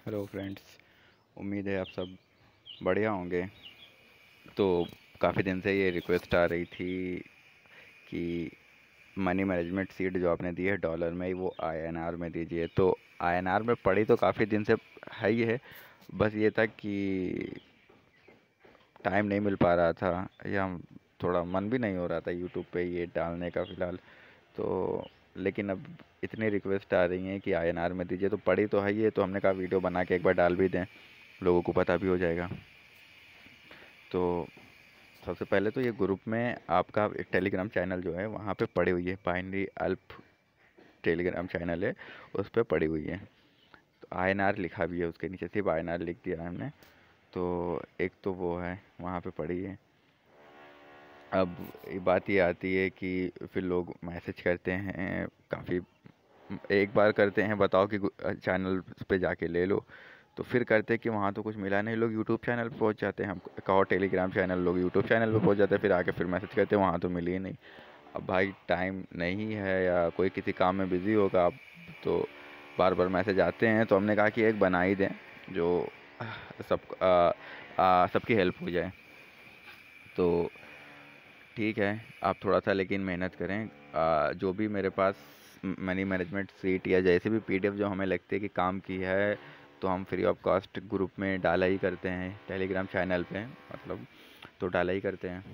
Hello friends. उम्मीद है आप सब बढ़िया होंगे। तो काफ़ी दिन से ये रिक्वेस्ट आ रही थी कि मनी मैनेजमेंट सीट जो आपने दी है डॉलर में, वो आईएनआर में दीजिए। तो आईएनआर में पड़ी तो काफ़ी दिन से है ही है। बस ये था कि टाइम नहीं मिल पा रहा था, या थोड़ा मन भी नहीं हो रहा था यूट्यूब पे ये डालने का फ़िलहाल। तो लेकिन अब इतनी रिक्वेस्ट आ रही हैं कि आईएनआर में दीजिए, तो पड़ी तो है ये, तो हमने कहा वीडियो बना के एक बार डाल भी दें, लोगों को पता भी हो जाएगा। तो सबसे पहले तो ये ग्रुप में आपका एक टेलीग्राम चैनल जो है वहाँ पे पड़ी हुई है, बाइनरी अल्प टेलीग्राम चैनल है, उस पर पड़ी हुई है। तो आईएनआर लिखा भी है उसके नीचे, सिर्फ आईएनआर लिख दिया हमने। तो एक तो वो है, वहाँ पे पड़ी है। अब बात ये आती है कि फिर लोग मैसेज करते हैं काफ़ी, एक बार करते हैं बताओ कि चैनल पे जाके ले लो, तो फिर करते हैं कि वहाँ तो कुछ मिला नहीं, लोग यूट्यूब चैनल पे पहुँच जाते हैं। हम कहो टेलीग्राम चैनल, लोग यूट्यूब चैनल पे पहुँच जाते हैं, फिर आके फिर मैसेज करते हैं वहाँ तो मिली ही नहीं। अब भाई टाइम नहीं है या कोई किसी काम में बिज़ी होगा, अब तो बार बार मैसेज आते हैं, तो हमने कहा कि एक बना ही दें जो सब सबकी हेल्प हो जाए। तो ठीक है, आप थोड़ा सा लेकिन मेहनत करें। जो भी मेरे पास मनी मैनेजमेंट सीट या जैसे भी पीडीएफ जो हमें लगती है कि काम की है, तो हम फ्री ऑफ कॉस्ट ग्रुप में डाला ही करते हैं, टेलीग्राम चैनल पे मतलब, तो डाला ही करते हैं।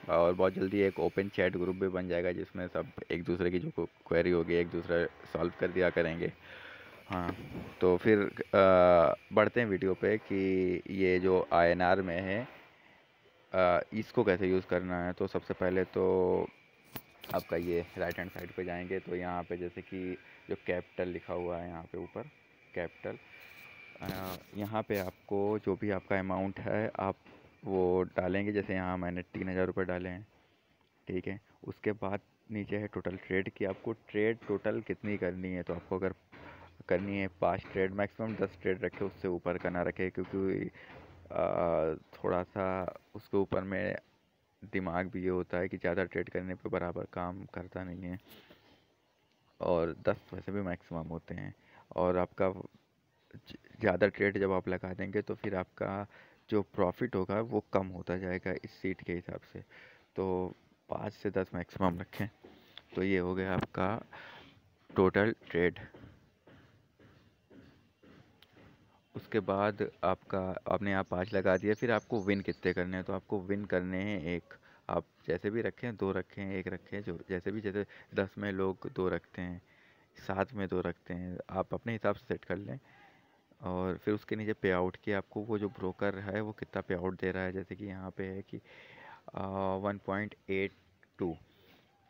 और बहुत जल्दी एक ओपन चैट ग्रुप भी बन जाएगा जिसमें सब एक दूसरे की जो क्वेरी होगी एक दूसरे सॉल्व कर दिया करेंगे। हाँ, तो फिर बढ़ते हैं वीडियो पे कि ये जो आईएनआर में है, इसको कैसे यूज़ करना है। तो सबसे पहले तो आपका ये राइट हैंड साइड पे जाएंगे, तो यहाँ पे जैसे कि जो कैपिटल लिखा हुआ है यहाँ पे ऊपर कैपिटल, यहाँ पे आपको जो भी आपका अमाउंट है आप वो डालेंगे। जैसे यहाँ मैंने 3,000 रुपये डाले हैं, ठीक है। उसके बाद नीचे है टोटल ट्रेड की, आपको ट्रेड टोटल कितनी करनी है। तो आपको अगर करनी है 5 ट्रेड, मैक्सिमम 10 ट्रेड रखे, उससे ऊपर का ना रखे, क्योंकि थोड़ा सा उसके ऊपर में दिमाग भी ये होता है कि ज़्यादा ट्रेड करने पे बराबर काम करता नहीं है, और 10 वैसे भी मैक्सिमम होते हैं। और आपका ज़्यादा ट्रेड जब आप लगा देंगे तो फिर आपका जो प्रॉफिट होगा वो कम होता जाएगा इस सीट के हिसाब से। तो 5 से 10 मैक्सिमम रखें। तो ये हो गया आपका टोटल ट्रेड। उसके बाद आपका आपने यहाँ 5 लगा दिया, फिर आपको विन कितने करने हैं। तो आपको विन करने हैं एक, आप जैसे भी रखें, 2 रखें, 1 रखें, जो जैसे भी, जैसे 10 में लोग 2 रखते हैं, 7 में 2 रखते हैं, आप अपने हिसाब से सेट कर लें। और फिर उसके नीचे पे आउट की आपको वो जो ब्रोकर है वो कितना पे आउट दे रहा है। जैसे कि यहाँ पे है कि 1.82।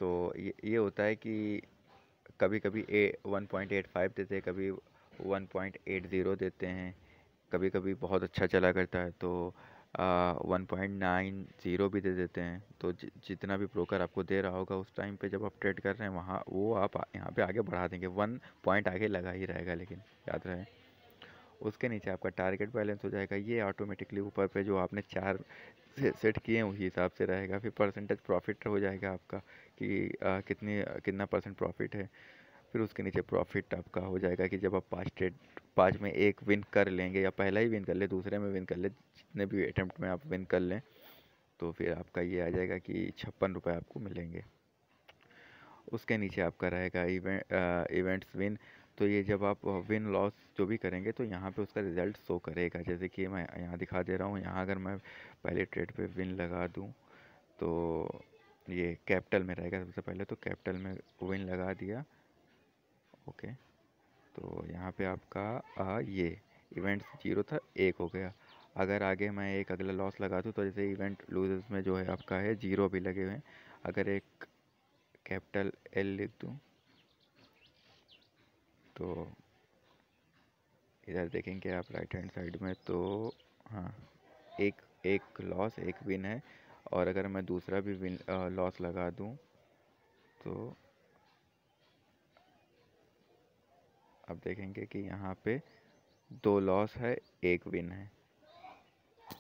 तो ये होता है कि कभी कभी 1.85 देते हैं, कभी 1.80 देते हैं, कभी कभी बहुत अच्छा चला करता है तो 1.90 भी दे देते हैं। तो जितना भी ब्रोकर आपको दे रहा होगा उस टाइम पे जब आप ट्रेड कर रहे हैं, वहाँ वो आप यहाँ पे आगे बढ़ा देंगे, 1 पॉइंट आगे लगा ही रहेगा, लेकिन याद रहे। उसके नीचे आपका टारगेट बैलेंस हो जाएगा, ये ऑटोमेटिकली ऊपर पे जो आपने 4 सेट किए हैं उसी हिसाब से रहेगा। फिर परसेंटेज प्रॉफिट हो जाएगा आपका कि कितना परसेंट प्रॉफिट है। फिर उसके नीचे प्रॉफिट आपका हो जाएगा कि जब आप 5 में एक विन कर लेंगे, या पहला ही विन कर ले, दूसरे में विन कर ले, जितने भी अटेम्प्ट में आप विन कर लें, तो फिर आपका ये आ जाएगा कि 56 रुपये आपको मिलेंगे। उसके नीचे आपका रहेगा इवेंट्स विन। तो ये जब आप विन लॉस जो भी करेंगे तो यहाँ पे उसका रिज़ल्ट शो करेगा। जैसे कि मैं यहाँ दिखा दे रहा हूँ, यहाँ अगर मैं पहले ट्रेड पे विन लगा दूँ तो ये कैपिटल में रहेगा। सबसे पहले तो कैपिटल में विन लगा दिया, ओके। तो यहाँ पे आपका ये इवेंट्स 0 था, 1 हो गया। अगर आगे मैं एक अगला लॉस लगा दूँ, तो जैसे इवेंट लूजर्स में जो है आपका है 0 भी लगे हुए हैं, अगर एक कैपिटल एल लिख दूँ तो इधर देखेंगे आप राइट हैंड साइड में, तो हाँ, एक एक लॉस एक विन है। और अगर मैं दूसरा भी विन लॉस लगा दूँ तो आप देखेंगे कि यहाँ पे 2 लॉस है, 1 विन है।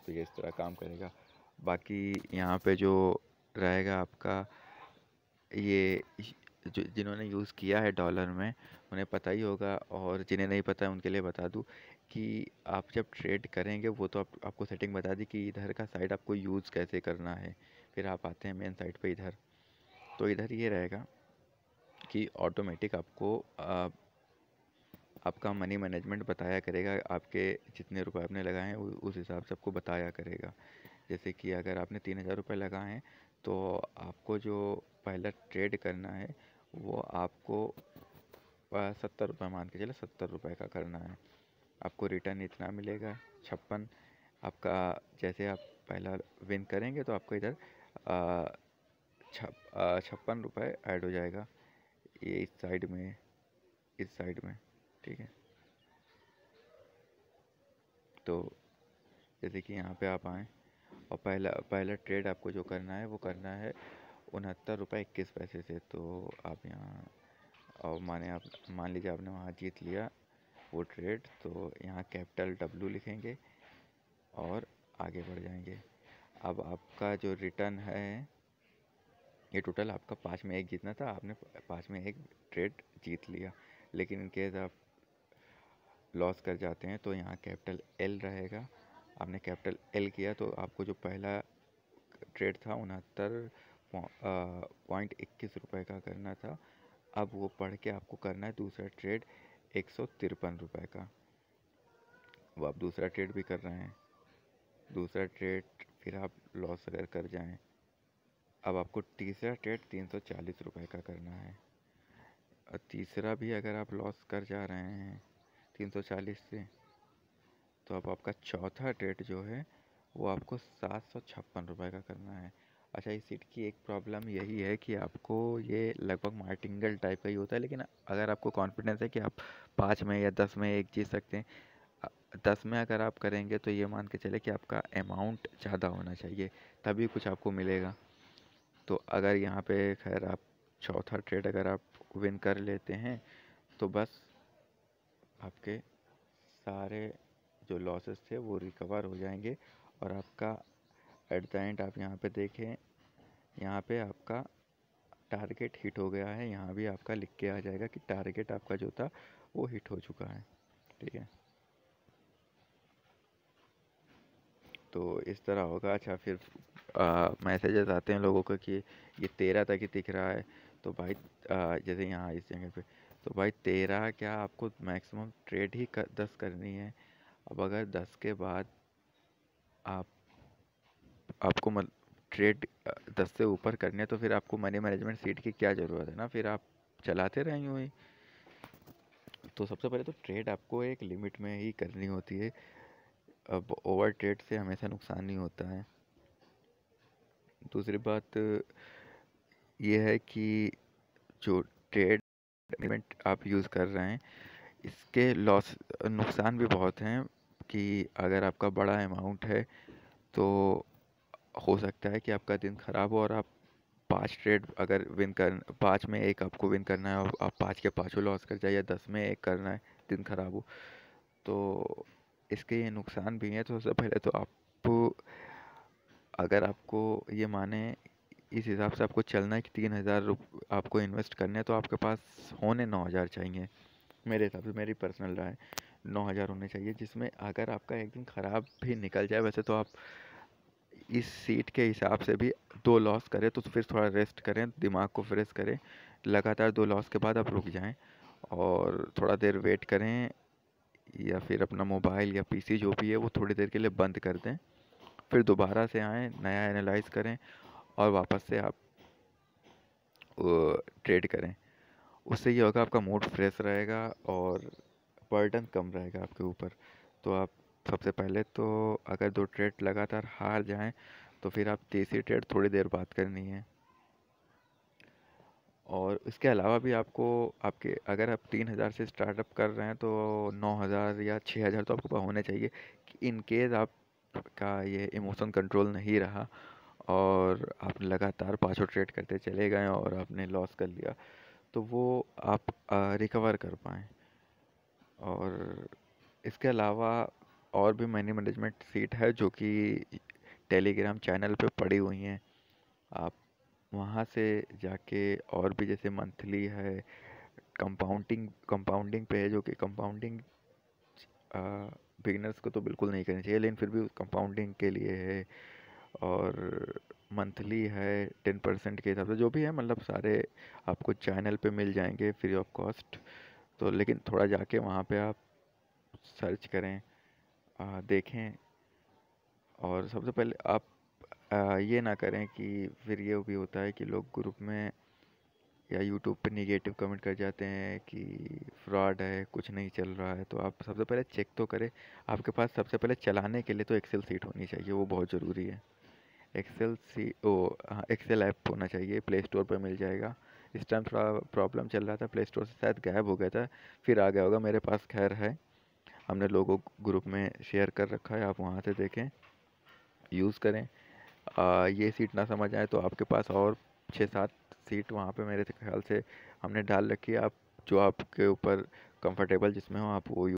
तो ये इस तरह काम करेगा। बाकी यहाँ पे जो रहेगा आपका ये जो जिन्होंने यूज़ किया है डॉलर में उन्हें पता ही होगा, और जिन्हें नहीं पता है उनके लिए बता दूँ कि आप जब ट्रेड करेंगे वो तो आपको सेटिंग बता दी कि इधर का साइड आपको यूज़ कैसे करना है। फिर आप आते हैं मेन साइट पे इधर, तो इधर ये रहेगा कि ऑटोमेटिक आपको आपका मनी मैनेजमेंट बताया करेगा। आपके जितने रुपए आपने लगाए हैं उस हिसाब से आपको बताया करेगा। जैसे कि अगर आपने 3,000 रुपये लगाए हैं तो आपको जो पहला ट्रेड करना है वो आपको 70 रुपये, मान के चले 70 रुपये का करना है। आपको रिटर्न इतना मिलेगा 56। आपका जैसे आप पहला विन करेंगे तो आपको इधर 56 रुपये ऐड हो जाएगा, ये इस साइड में, ठीक है। तो जैसे कि यहाँ पे आप आएँ और पहला पहला ट्रेड आपको जो करना है वो करना है 69 रुपये 21 पैसे से। तो आप यहाँ और मान लीजिए आपने वहाँ जीत लिया वो ट्रेड, तो यहाँ कैपिटल W लिखेंगे और आगे बढ़ जाएंगे। अब आपका जो रिटर्न है, ये टोटल आपका 5 में 1 जीतना था, आपने 5 में 1 ट्रेड जीत लिया। लेकिन इन केस आप लॉस कर जाते हैं तो यहाँ कैपिटल L रहेगा। आपने कैपिटल L किया तो आपको जो पहला ट्रेड था 69.21 रुपये का करना था, अब वो पढ़ के आपको करना है दूसरा ट्रेड 153 रुपये का। वो आप दूसरा ट्रेड भी कर रहे हैं, दूसरा ट्रेड फिर आप लॉस अगर कर जाएं, अब आपको तीसरा ट्रेड 340 रुपये का करना है। और तीसरा भी अगर आप लॉस कर जा रहे हैं 340 से, तो अब आपका चौथा ट्रेड जो है वो आपको 756 रुपये का करना है। अच्छा, इस सीट की एक प्रॉब्लम यही है कि आपको ये लगभग मार्टिंगल टाइप का ही होता है, लेकिन अगर आपको कॉन्फिडेंस है कि आप 5 में या 10 में 1 जीत सकते हैं, 10 में अगर आप करेंगे तो ये मान के चले कि आपका अमाउंट ज़्यादा होना चाहिए, तभी कुछ आपको मिलेगा। तो अगर यहाँ पे खैर आप चौथा ट्रेड अगर आप विन कर लेते हैं तो बस आपके सारे जो लॉसेस थे वो रिकवर हो जाएंगे, और आपका एट द एंड आप यहाँ पे देखें, यहाँ पे आपका टारगेट हिट हो गया है। यहाँ भी आपका लिख के आ जाएगा कि टारगेट आपका जो था वो हिट हो चुका है, ठीक है। तो इस तरह होगा। अच्छा, फिर मैसेजेस आते हैं लोगों को कि ये 13 तक ही दिख रहा है, तो भाई जैसे यहाँ इस जगह पे, तो भाई 13 क्या, आपको मैक्सिमम ट्रेड ही 10 करनी है। अब अगर 10 के बाद आप आपको ट्रेड 10 से ऊपर करने हैं तो फिर आपको मनी मैनेजमेंट सीट की क्या ज़रूरत है ना, फिर आप चलाते रहें यूँ ही। तो सबसे पहले तो ट्रेड आपको एक लिमिट में ही करनी होती है। अब ओवर ट्रेड से हमेशा नुकसान नहीं होता है। दूसरी बात ये है कि जो ट्रेड मैनेजमेंट आप यूज़ कर रहे हैं इसके नुकसान भी बहुत हैं, कि अगर आपका बड़ा अमाउंट है तो हो सकता है कि आपका दिन ख़राब हो, और आप 5 ट्रेड अगर 5 में 1 आपको विन करना है और आप 5 के पाँचों लॉस कर जाए, या 10 में 1 करना है, दिन ख़राब हो, तो इसके ये नुकसान भी हैं। तो सबसे पहले तो आप अगर आपको ये माने इस हिसाब से आपको चलना है कि 3,000 आपको इन्वेस्ट करने हैं, तो आपके पास होने 9,000 चाहिए। मेरे हिसाब से, मेरी पर्सनल राय, 9,000 होने चाहिए, जिसमें अगर आपका एक दिन ख़राब भी निकल जाए, वैसे तो आप इस सीट के हिसाब से भी 2 लॉस करें तो फिर थोड़ा रेस्ट करें, दिमाग को फ्रेश करें। लगातार 2 लॉस के बाद आप रुक जाएं और थोड़ा देर वेट करें, या फिर अपना मोबाइल या पीसी जो भी है वो थोड़ी देर के लिए बंद कर दें, फिर दोबारा से आएँ, नया एनालाइज करें और वापस से आप ट्रेड करें। उससे ये होगा, आपका मूड फ्रेश रहेगा और बर्डन कम रहेगा आपके ऊपर। तो आप सबसे पहले तो अगर 2 ट्रेड लगातार हार जाएं तो फिर आप तीसरी ट्रेड थोड़ी देर बाद करनी है। और इसके अलावा भी आपको आपके अगर आप 3,000 से स्टार्टअप कर रहे हैं तो 9,000 या 6,000 तो आपके पास होने चाहिए, कि इन केस आपका ये इमोशन कंट्रोल नहीं रहा और आप लगातार पाँचों ट्रेड करते चले गए और आपने लॉस कर लिया, तो वो आप रिकवर कर पाएँ। और इसके अलावा और भी मनी मैनेजमेंट सीट है जो कि टेलीग्राम चैनल पे पड़ी हुई हैं। आप वहाँ से जाके और भी जैसे मंथली है, कंपाउंडिंग कंपाउंडिंग पे है, जो कि कंपाउंडिंग बिगिनर्स को तो बिल्कुल नहीं करनी चाहिए, लेकिन फिर भी कंपाउंडिंग के लिए है। और मंथली है 10% के हिसाब से, जो भी है मतलब सारे आपको चैनल पे मिल जाएंगे फ्री ऑफ कॉस्ट। तो लेकिन थोड़ा जाके वहाँ पे आप सर्च करें, देखें। और सबसे पहले आप ये ना करें कि फिर ये भी होता है कि लोग ग्रुप में या यूट्यूब पे निगेटिव कमेंट कर जाते हैं कि फ्रॉड है, कुछ नहीं चल रहा है। तो आप सबसे पहले चेक तो करें। आपके पास सबसे पहले चलाने के लिए तो एक्सेल सीट होनी चाहिए, वो बहुत ज़रूरी है। हाँ, एक्सेल ऐप होना चाहिए, प्ले स्टोर पर मिल जाएगा। इस टाइम थोड़ा प्रॉब्लम चल रहा था, प्ले स्टोर से शायद गायब हो गया था, फिर आ गया होगा। मेरे पास खैर है, हमने लोगों ग्रुप में शेयर कर रखा है, आप वहाँ से देखें, यूज़ करें। ये सीट ना समझ आए तो आपके पास और 6-7 सीट वहाँ पे मेरे ख्याल से हमने डाल रखी है। आप जो आपके ऊपर कंफर्टेबल जिसमें हो आप वो